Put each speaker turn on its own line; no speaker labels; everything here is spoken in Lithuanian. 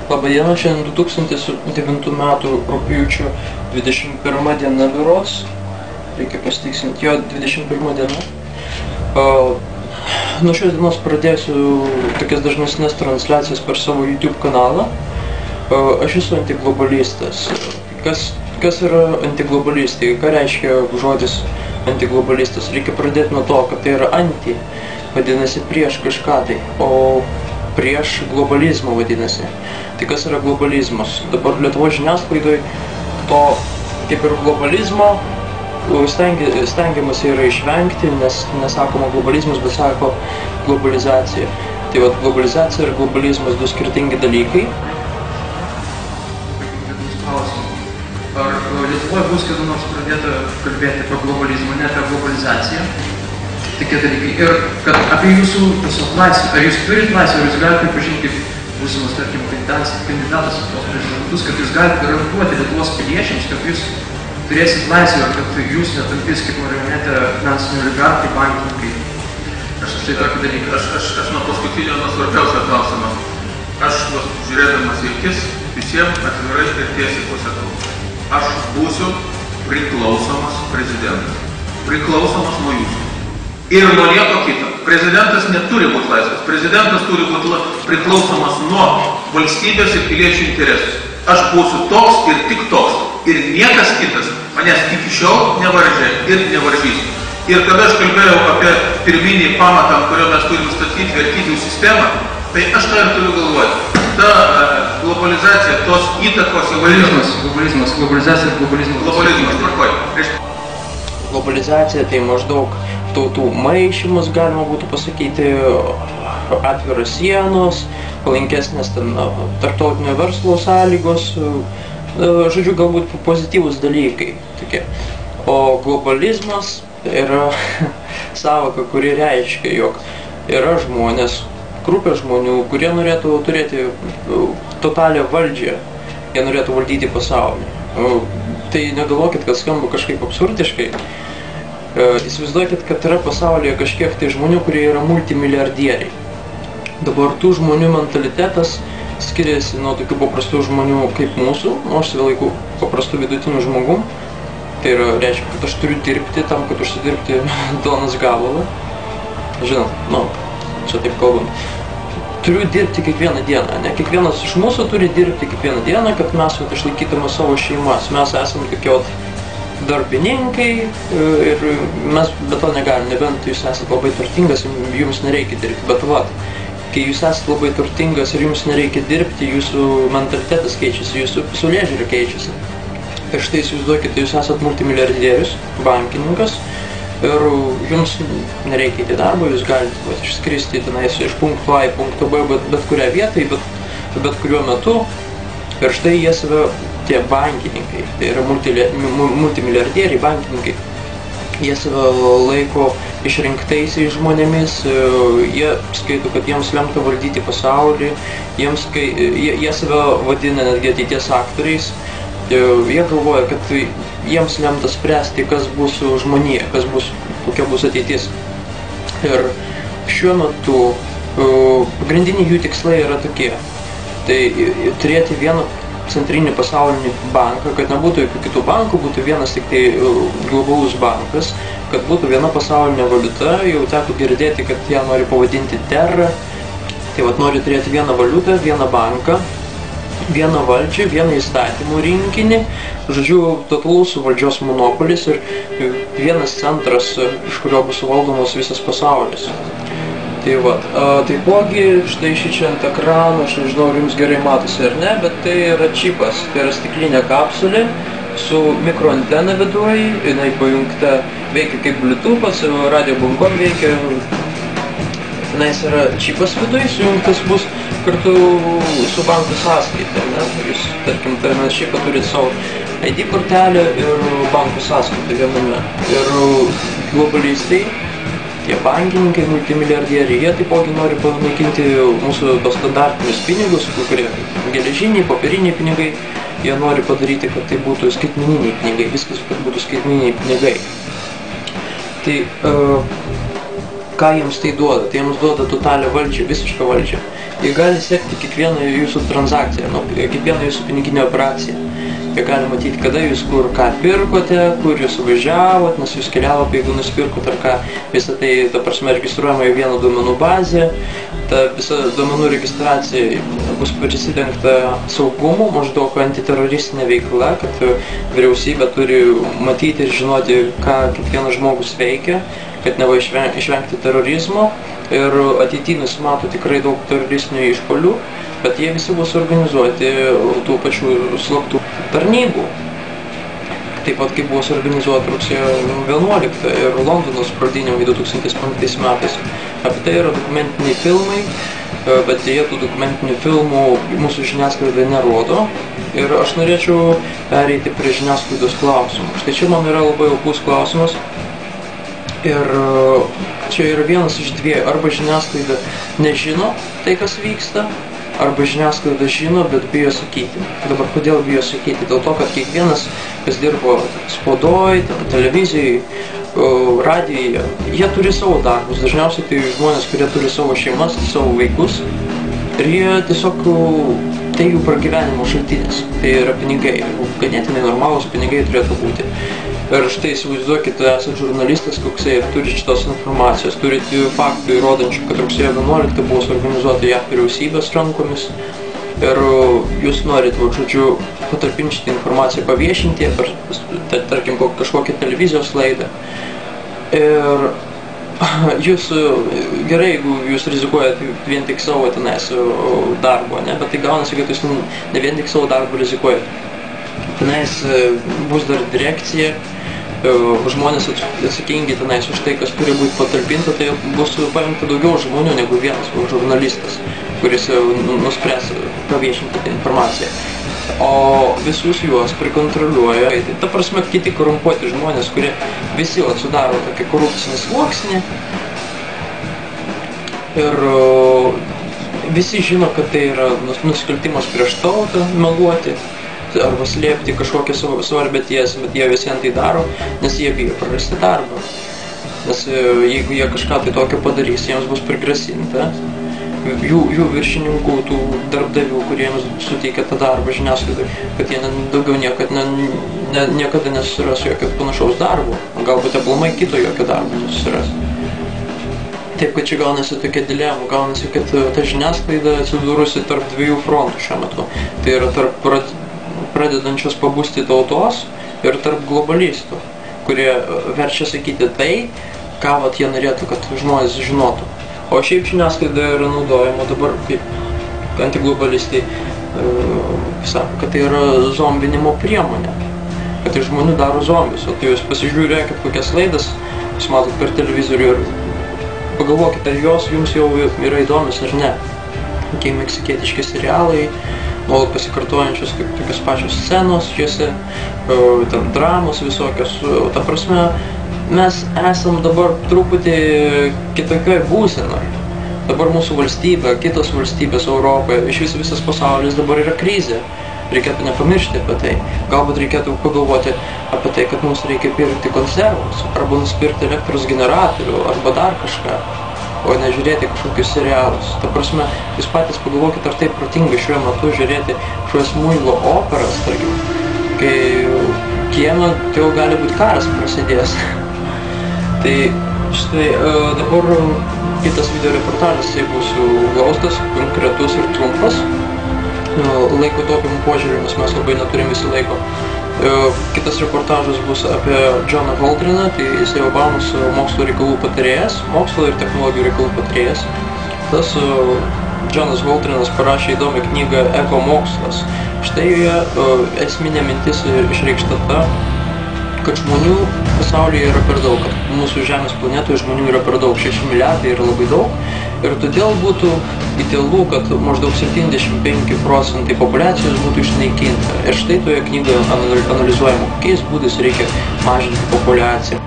Labadiena, šiandien 2009 metų rugpjūčio 21 diena berods. Reikia pasitiksinti, jo 21 diena. Nuo šios dienos pradėsiu tokias dažnesnės transliacijas per savo YouTube kanalą. Aš esu antiglobalistas. Kas yra antiglobalistai? Ką reiškia žodis antiglobalistas? Reikia pradėti nuo to, kad tai yra anti, vadinasi prieš kažką tai, o prieš globalizmą vadinasi. Tai kas yra globalizmas? Dabar Lietuvos žiniasklaidoj to kaip ir globalizmo stengiamasi yra išvengti, nes nesakoma globalizmas, bet sako globalizacija. Tai vat globalizacija ir globalizmas du skirtingi dalykai.
Ar Lietuvoje bus kada nors pradėta kalbėti apie globalizmą, ne apie globalizaciją? Tokie dalykai. Ir kad apie jūsų tiesiog laisvę. Ar jūs turit laisvę, ar jūs galite pripažinti kaip būsimas, tarkim, kandidatas į tuos prezidentus, kad jūs galite garantuoti Lietuvos piliečiams, kad jūs turėsit laisvę, kad jūs netampys kaip marionetė finansinių oligarchai, bankininkai. Štai tokį dalyką.
Aš nuo paskutinio, nuo svarbiausio klausimo. Aš žiūrėdamas į akis visiems atvirai ir tiesiai pasakau. Aš būsiu priklausomas prezidentas. Priklausomas nuo jūsų. Ir nuo nieko kito. Prezidentas neturi būti laisvas. Prezidentas turi būti priklausomas nuo valstybės ir piliečių interesus. Aš būsiu toks ir tik toks. Ir niekas kitas manęs iki šiol nevaržė ir nevaržys. Ir kada aš kalbėjau apie pirminį pamatą, ant kurio mes turim statyti vertybių sistemą, tai aš tą ir turiu galvoti. Ta globalizacija, tos įtakos įvairios.
Globalizacija ir globalizmas.
Globalizmas, tvarkoj.
Globalizacija tai maždaug tautų maišymas, galima būtų pasakyti, atviros sienos, palankesnės tarptautinio verslo sąlygos, žodžiu, galbūt pozityvūs dalykai tokie. O globalizmas yra sąvoka, kuri reiškia, jog yra žmonės, grupė žmonių, kurie norėtų turėti totalią valdžią, jie norėtų valdyti pasaulį. Tai negalvokit, kad skamba kažkaip absurdiškai. Įsivaizduokit, kad yra pasaulyje kažkiek tai žmonių, kurie yra multimilijardieriai. Dabar tų žmonių mentalitetas skiriasi nuo tokių paprastų žmonių kaip mūsų, o aš save laiku paprastų vidutinių žmogum. Tai yra, reiškia, kad aš turiu dirbti tam, kad užsidirbti duonos gabalą. Žinot, čia taip kalbant. Turiu dirbti kiekvieną dieną, ne? Kiekvienas iš mūsų turi dirbti kiekvieną dieną, kad mes išlaikytume savo šeimas. Mes esame tokie darbininkai ir mes be to negalim, nebent jūs esate labai turtingas, jums nereikia dirbti. Bet kai jūs esate labai turtingas ir jums nereikia dirbti, jūsų mentalitetas keičiasi, jūsų pasaulėžiūra keičiasi. Ir štai įsivaizduokite, jūs esate multimilijardierius, bankininkas ir jums nereikia įti darbo, jūs galite išskristi tenais iš punkto A į punkto B, bet kurią vietą, bet kuriuo metu. Ir štai jie save, tie bankininkai, tai yra multimilijardieriai, bankininkai, jie save laiko išrinktaisiais žmonėmis, jie skaito, kad jiems lemta valdyti pasaulį, jie save vadina netgi ateities aktoriais. Jie galvoja, kad jiems lemta spręsti, kas bus žmonija, kokia bus ateitis. Ir šiuo metu pagrindiniai jų tikslai yra tokie. Tai turėti vieną centrinį pasaulinį banką, kad nebūtų jokių kitų bankų, būtų vienas tik tai globalus bankas, kad būtų viena pasaulinė valiuta. Jau teko girdėti, kad ją nori pavadinti Terra. Tai nori turėti vieną valiutą, vieną banką, vieną valdžią, vieną įstatymų rinkinį, žodžiu, totalus valdžios monopolis ir vienas centras, iš kurio bus valdomas visas pasaulis. Tai taipogi, štai šičia ant ekrano, aš nežinau, ar jums gerai matosi ar ne, bet tai yra čipas, tai yra stiklinė kapsulė su mikroantena viduj, jinai pajungta, veikia kaip Bluetooth'as, radio bangom veikia. Tenais yra čipas viduj, sujungtas bus kartu su banko sąskaita. Jūs, tarkim, tame čipą turit savo ID kortelę ir banko sąskaitą viename. Ir globalistai, tie bankininkai, multimilijardieriai, jie taipogi nori panaikinti mūsų standartinius pinigus, kurie geležiniai, popieriniai pinigai. Jie nori padaryti, kad tai būtų skaitmeniniai pinigai, viskas, kad būtų skaitmeniniai pinigai. Tai ką jiems tai duoda? Tai jiems duoda totalią valdžią, visišką valdžią. Jie gali sekti kiekvieną jūsų transakciją, kiekvieną jūsų piniginę operaciją. Jie gali matyti, kada jūs kur ką pirkote, kur jūs važiavot, nes jūs kelialapį, jeigu nusipirkot ar ką, visą tai, ta prasme, registruojama į vieną duomenų bazę. Ta visa duomenų registracija bus prisidengta saugumu, maždaug antiteroristinė veikla, kad vyriausybė turi matyti ir žinoti, ką kiekvienas žmogus veikia, kad neva išvengti terorizmo. Ir ateityje nusimato tikrai daug teroristinių išpuolių, bet jie visi bus organizuoti tų pačių slaptų tarnybų. Taip pat kaip buvo suorganizuota rugsėjo 11 ir Londono sprogdinimai 2005 metais. Apie tai yra dokumentiniai filmai, bet jie tų dokumentinių filmų mūsų žiniasklaida nerodo. Ir aš norėčiau pereiti prie žiniasklaidos klausimų. Štai čia man yra labai opus klausimas. Ir čia yra vienas iš dviejų. Arba žiniasklaida nežino tai, kas vyksta, arba žiniasklaida žino, bet bijo sakyti. Dabar kodėl bijo sakyti? Dėl to, kad kiekvienas, kas dirbo spaudoj, televizijai, radijoje, jie turi savo darbus. Dažniausiai tai žmonės, kurie turi savo šeimas, savo vaikus. Ir jie tiesiog, tai jų pragyvenimo šaltinis. Tai yra pinigai. Ganėtinai normalūs pinigai turėtų būti. Ir štai įsivaizduokite, esate žurnalistas koksai ir turite šitos informacijos, turite faktų įrodančių, kad rugsėjo 11 buvo suorganizuota JAV vyriausybės rankomis ir jūs norite, žodžiu, patalpinti šitą informaciją, paviešinti per, tarkim, kažkokią televizijos laidą. Ir jūs, gerai, jeigu jūs rizikuojate vien tik savo tenais darbo, ne? Bet tai gaunasi, kad jūs ne vien tik savo darbo rizikuojate. Tenais bus dar direkcija, žmonės atsakingi tenais už tai, kas turi būti patalpinta, tai bus paimta daugiau žmonių negu vienas žurnalistas, kuris nuspręs paviešinti tą informaciją. O visus juos prikontroliuoja, ta prasme, kiti korumpuoti žmonės, kurie visi sudaro tokį korupcinį sluoksnį. Ir visi žino, kad tai yra nusikaltimas prieš tautą, meluoti arba slėpti kažkokią svarbę tiesą, bet jie visiems tai daro, nes jie bijo prarasti darbą. Nes jeigu jie kažką tai tokio padarys, jiems bus prigrasinta jų viršininkų, tų darbdavių, kuriems suteikia tą darbą žiniasklaidai, kad jie daugiau niekada nesusiras jokio panašaus darbo, galbūt aplamai kito jokio darbo nesusiras. Taip, kad čia gaunasi tokia dilema, gaunasi, kad ta žiniasklaida atsidūrusi tarp dviejų frontų šiuo metu. Tai yra tarp pradedančios pabusti tautos ir tarp globalistų, kurie verčia sakyti tai, ką jie norėtų, kad žmonės žinotų. O šiaip žiniasklaida yra naudojama dabar kaip antiglobalistai sako, kad tai yra zombinimo priemonė, kad tai žmonių daro zombius. O tai jūs pasižiūrėkit kokias laidas, jūs matot per televizorių ir pagalvokite, ar jos jums jau yra įdomios ar ne. Kokie meksikietiški serialai, nuolat pasikartojančios kaip tokios pačios scenos juose, ten dramos visokios. Ta prasme, mes esam dabar truputį kitokioj būsenoj. Dabar mūsų valstybė, kitos valstybės Europoje, iš visas pasaulis dabar yra krizė. Reikėtų nepamiršti apie tai. Galbūt reikėtų pagalvoti apie tai, kad mums reikia pirkti konservus, arba nusipirkti elektros generatorių, arba dar kažką, o ne žiūrėti kažkokius serialus. Ta prasme, jūs patys pagalvokit, ar tai protinga šiuo metu žiūrėti šiuos muilo operas, tarkim, kai kieme tai jau gali būti karas prasidės. Tai štai dabar kitas video reportažas, tai bus glaustas, konkretus ir trumpas. Laiko taupimo požiūriu, nes mes labai neturim visi laiko. Kitas reportažas bus apie Johną Holdreną, tai jisai Obamos mokslo reikalų patarėjas, mokslo ir technologijų reikalų patarėjas. Tas Johnas Holdrenas parašė įdomią knygą Ekomokslas. Štai joje esminė mintis išreikšta ta, kad žmonių pasaulyje yra per daug, kad mūsų Žemės planetoje žmonių yra per daug, 6 milijardai yra labai daug. Ir todėl būtų idealu, kad maždaug 75% populiacijos būtų išnaikinta. Ir štai toje knygoje analizuojama, kokiais būdais reikia mažinti populiaciją.